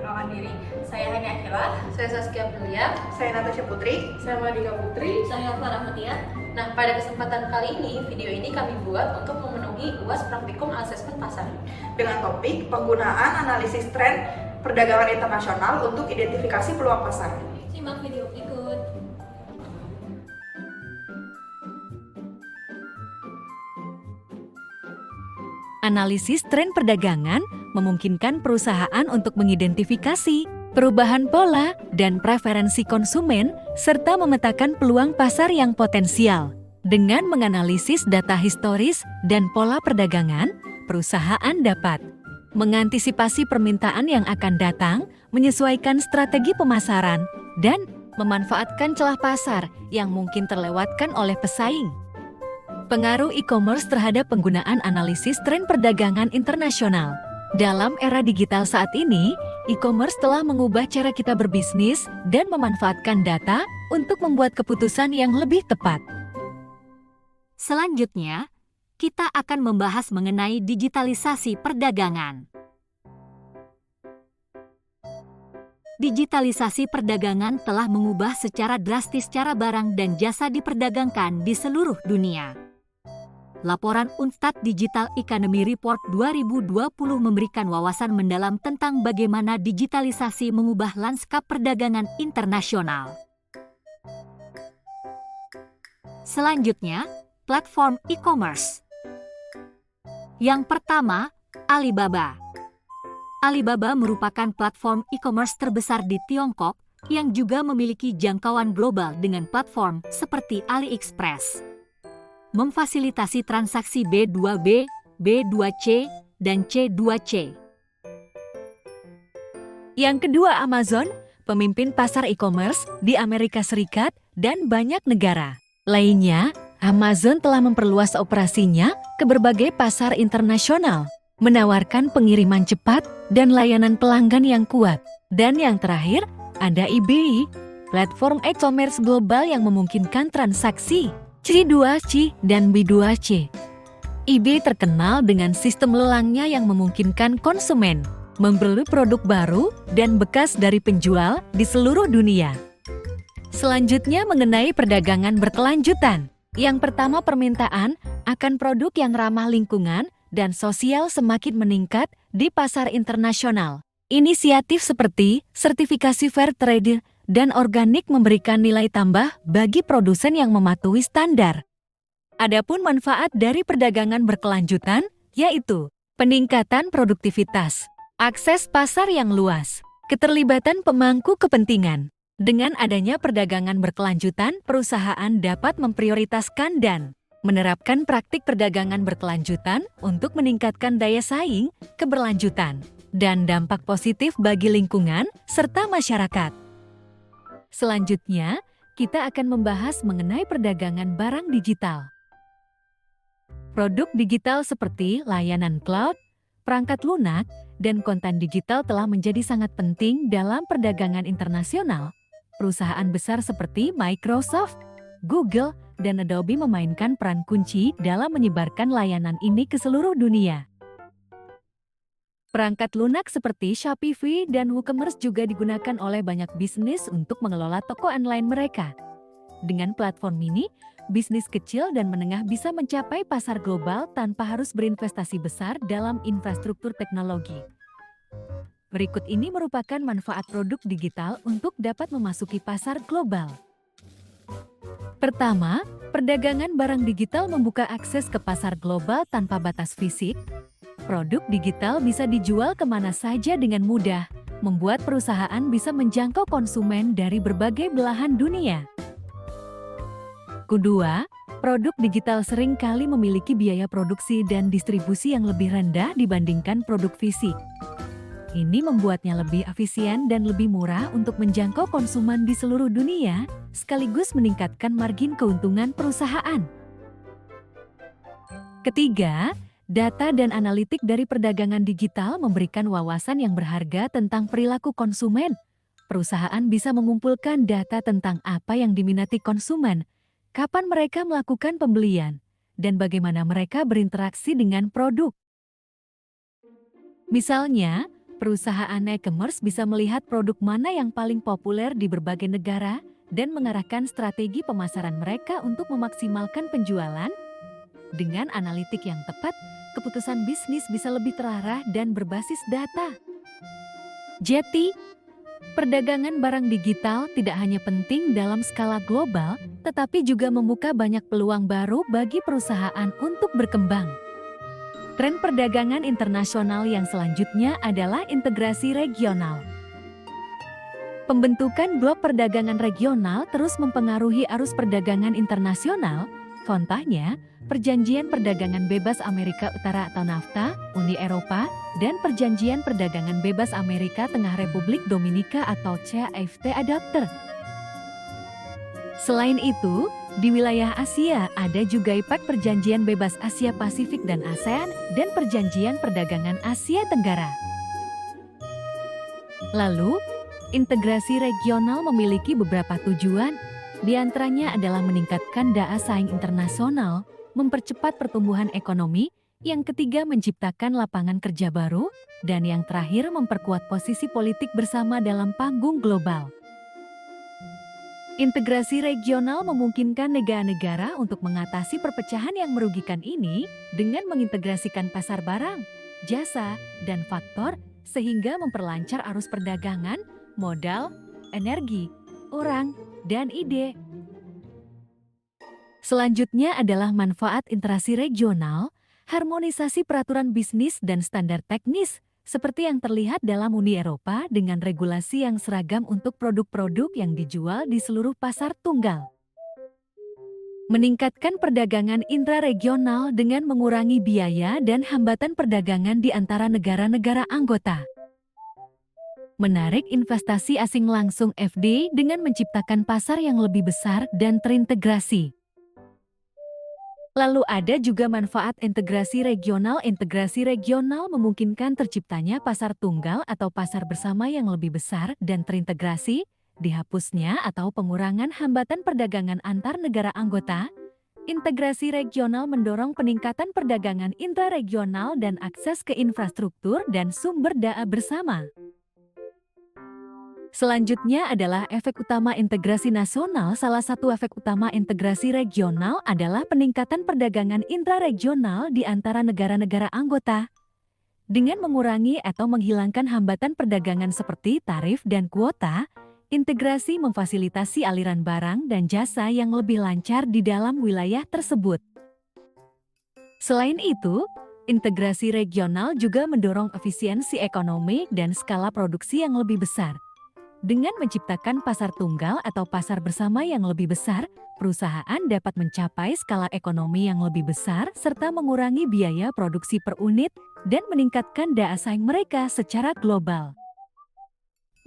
memperkenalkan diri. Saya Hani Akila. Saya Saskia Aprilia. Saya Natasha Putri. Saya Madika Putri. Saya Farah Fatia. Nah, pada kesempatan kali ini, video ini kami buat untuk memenuhi UAS Praktikum Asesmen Pasar Dengan topik penggunaan analisis tren perdagangan internasional untuk identifikasi peluang pasar. Simak video berikut. Analisis tren perdagangan memungkinkan perusahaan untuk mengidentifikasi perubahan pola dan preferensi konsumen serta memetakan peluang pasar yang potensial. Dengan menganalisis data historis dan pola perdagangan, perusahaan dapat mengantisipasi permintaan yang akan datang, menyesuaikan strategi pemasaran, dan memanfaatkan celah pasar yang mungkin terlewatkan oleh pesaing. Pengaruh e-commerce terhadap penggunaan analisis tren perdagangan internasional. Dalam era digital saat ini, e-commerce telah mengubah cara kita berbisnis dan memanfaatkan data untuk membuat keputusan yang lebih tepat. Selanjutnya, kita akan membahas mengenai digitalisasi perdagangan. Digitalisasi perdagangan telah mengubah secara drastis cara barang dan jasa diperdagangkan di seluruh dunia. Laporan Unstad Digital Economy Report 2020 memberikan wawasan mendalam tentang bagaimana digitalisasi mengubah lanskap perdagangan internasional. Selanjutnya, platform e-commerce. Yang pertama, Alibaba. Alibaba merupakan platform e-commerce terbesar di Tiongkok yang juga memiliki jangkauan global dengan platform seperti AliExpress. Memfasilitasi transaksi B2B, B2C, dan C2C. Yang kedua, Amazon, pemimpin pasar e-commerce di Amerika Serikat dan banyak negara lainnya. Amazon telah memperluas operasinya ke berbagai pasar internasional, menawarkan pengiriman cepat dan layanan pelanggan yang kuat. Dan yang terakhir, ada eBay, platform e-commerce global yang memungkinkan transaksi C2C dan B2C. eBay terkenal dengan sistem lelangnya yang memungkinkan konsumen membeli produk baru dan bekas dari penjual di seluruh dunia. Selanjutnya mengenai perdagangan berkelanjutan. Yang pertama, permintaan akan produk yang ramah lingkungan dan sosial semakin meningkat di pasar internasional. Inisiatif seperti sertifikasi fair trade dan organik memberikan nilai tambah bagi produsen yang mematuhi standar. Adapun manfaat dari perdagangan berkelanjutan, yaitu peningkatan produktivitas, akses pasar yang luas, keterlibatan pemangku kepentingan. Dengan adanya perdagangan berkelanjutan, perusahaan dapat memprioritaskan dan menerapkan praktik perdagangan berkelanjutan untuk meningkatkan daya saing, keberlanjutan, dan dampak positif bagi lingkungan serta masyarakat. Selanjutnya, kita akan membahas mengenai perdagangan barang digital. Produk digital seperti layanan cloud, perangkat lunak, dan konten digital telah menjadi sangat penting dalam perdagangan internasional. Perusahaan besar seperti Microsoft, Google, dan Adobe memainkan peran kunci dalam menyebarkan layanan ini ke seluruh dunia. Perangkat lunak seperti Shopify dan WooCommerce juga digunakan oleh banyak bisnis untuk mengelola toko online mereka. Dengan platform ini, bisnis kecil dan menengah bisa mencapai pasar global tanpa harus berinvestasi besar dalam infrastruktur teknologi. Berikut ini merupakan manfaat produk digital untuk dapat memasuki pasar global. Pertama, perdagangan barang digital membuka akses ke pasar global tanpa batas fisik. Produk digital bisa dijual kemana saja dengan mudah, membuat perusahaan bisa menjangkau konsumen dari berbagai belahan dunia. Kedua, produk digital seringkali memiliki biaya produksi dan distribusi yang lebih rendah dibandingkan produk fisik. Ini membuatnya lebih efisien dan lebih murah untuk menjangkau konsumen di seluruh dunia, sekaligus meningkatkan margin keuntungan perusahaan. Ketiga, data dan analitik dari perdagangan digital memberikan wawasan yang berharga tentang perilaku konsumen. Perusahaan bisa mengumpulkan data tentang apa yang diminati konsumen, kapan mereka melakukan pembelian, dan bagaimana mereka berinteraksi dengan produk. Misalnya, Perusahaan e-commerce bisa melihat produk mana yang paling populer di berbagai negara dan mengarahkan strategi pemasaran mereka untuk memaksimalkan penjualan. Dengan analitik yang tepat, keputusan bisnis bisa lebih terarah dan berbasis data. Jeti, perdagangan barang digital tidak hanya penting dalam skala global, tetapi juga membuka banyak peluang baru bagi perusahaan untuk berkembang. Tren perdagangan internasional yang selanjutnya adalah integrasi regional. Pembentukan blok perdagangan regional terus mempengaruhi arus perdagangan internasional. Contohnya, Perjanjian Perdagangan Bebas Amerika Utara atau NAFTA, Uni Eropa, dan Perjanjian Perdagangan Bebas Amerika Tengah Republik Dominika atau CAFTA adapter. Selain itu, di wilayah Asia ada juga IPEC Perjanjian Bebas Asia Pasifik dan ASEAN dan Perjanjian Perdagangan Asia Tenggara. Lalu, integrasi regional memiliki beberapa tujuan, di antaranya adalah meningkatkan daya saing internasional, mempercepat pertumbuhan ekonomi, yang ketiga menciptakan lapangan kerja baru, dan yang terakhir memperkuat posisi politik bersama dalam panggung global. Integrasi regional memungkinkan negara-negara untuk mengatasi perpecahan yang merugikan ini dengan mengintegrasikan pasar barang, jasa, dan faktor sehingga memperlancar arus perdagangan, modal, energi, orang, dan ide. Selanjutnya adalah manfaat interaksi regional, harmonisasi peraturan bisnis dan standar teknis, seperti yang terlihat dalam Uni Eropa dengan regulasi yang seragam untuk produk-produk yang dijual di seluruh pasar tunggal. Meningkatkan perdagangan intraregional dengan mengurangi biaya dan hambatan perdagangan di antara negara-negara anggota. Menarik investasi asing langsung FDI dengan menciptakan pasar yang lebih besar dan terintegrasi. Lalu ada juga manfaat integrasi regional. Integrasi regional memungkinkan terciptanya pasar tunggal atau pasar bersama yang lebih besar dan terintegrasi, dihapusnya atau pengurangan hambatan perdagangan antar negara anggota. Integrasi regional mendorong peningkatan perdagangan intraregional dan akses ke infrastruktur dan sumber daya bersama. Selanjutnya adalah efek utama integrasi nasional. Salah satu efek utama integrasi regional adalah peningkatan perdagangan intraregional di antara negara-negara anggota. Dengan mengurangi atau menghilangkan hambatan perdagangan seperti tarif dan kuota, integrasi memfasilitasi aliran barang dan jasa yang lebih lancar di dalam wilayah tersebut. Selain itu, integrasi regional juga mendorong efisiensi ekonomi dan skala produksi yang lebih besar. Dengan menciptakan pasar tunggal atau pasar bersama yang lebih besar, perusahaan dapat mencapai skala ekonomi yang lebih besar serta mengurangi biaya produksi per unit dan meningkatkan daya saing mereka secara global.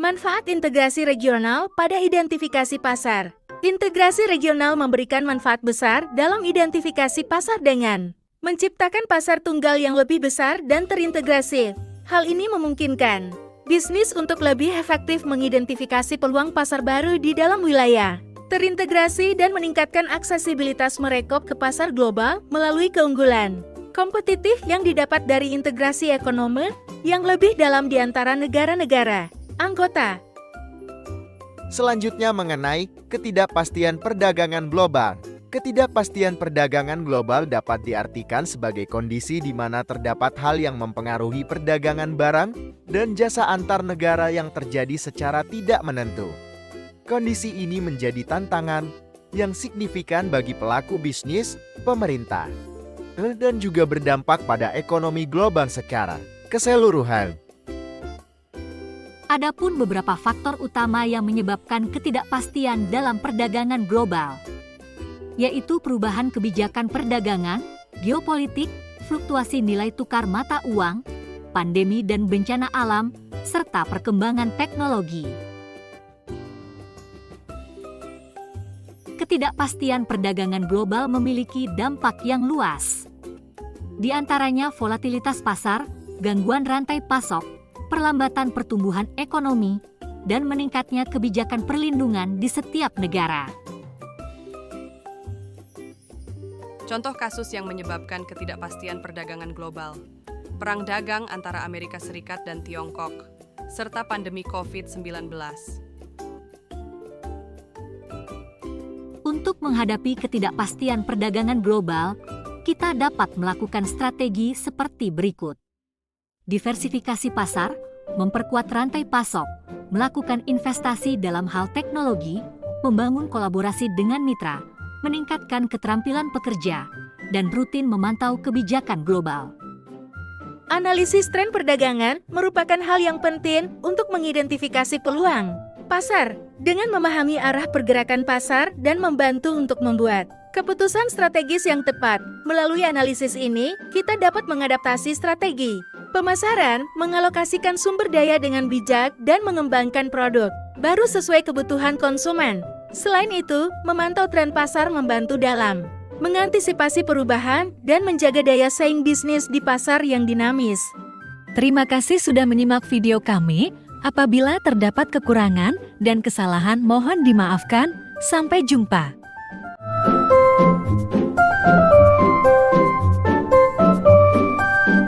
Manfaat integrasi regional pada identifikasi pasar. Integrasi regional memberikan manfaat besar dalam identifikasi pasar dengan menciptakan pasar tunggal yang lebih besar dan terintegrasi. Hal ini memungkinkan bisnis untuk lebih efektif mengidentifikasi peluang pasar baru di dalam wilayah, terintegrasi dan meningkatkan aksesibilitas mereka ke pasar global melalui keunggulan kompetitif yang didapat dari integrasi ekonomi yang lebih dalam di antara negara-negara anggota. Selanjutnya mengenai ketidakpastian perdagangan global. Ketidakpastian perdagangan global dapat diartikan sebagai kondisi di mana terdapat hal yang mempengaruhi perdagangan barang dan jasa antar negara yang terjadi secara tidak menentu. Kondisi ini menjadi tantangan yang signifikan bagi pelaku bisnis, pemerintah, dan juga berdampak pada ekonomi global secara keseluruhan. Adapun beberapa faktor utama yang menyebabkan ketidakpastian dalam perdagangan global, yaitu perubahan kebijakan perdagangan, geopolitik, fluktuasi nilai tukar mata uang, pandemi dan bencana alam, serta perkembangan teknologi. Ketidakpastian perdagangan global memiliki dampak yang luas. Di antaranya volatilitas pasar, gangguan rantai pasok, perlambatan pertumbuhan ekonomi, dan meningkatnya kebijakan perlindungan di setiap negara. Contoh kasus yang menyebabkan ketidakpastian perdagangan global. perang dagang antara Amerika Serikat dan Tiongkok, serta pandemi COVID-19. Untuk menghadapi ketidakpastian perdagangan global, kita dapat melakukan strategi seperti berikut. Diversifikasi pasar, memperkuat rantai pasok, melakukan investasi dalam hal teknologi, membangun kolaborasi dengan mitra, meningkatkan keterampilan pekerja, dan rutin memantau kebijakan global. Analisis tren perdagangan merupakan hal yang penting untuk mengidentifikasi peluang pasar dengan memahami arah pergerakan pasar dan membantu untuk membuat keputusan strategis yang tepat. Melalui analisis ini, kita dapat mengadaptasi strategi pemasaran, mengalokasikan sumber daya dengan bijak, dan mengembangkan produk baru sesuai kebutuhan konsumen. Selain itu, memantau tren pasar membantu dalam mengantisipasi perubahan dan menjaga daya saing bisnis di pasar yang dinamis. Terima kasih sudah menyimak video kami. Apabila terdapat kekurangan dan kesalahan mohon dimaafkan. Sampai jumpa.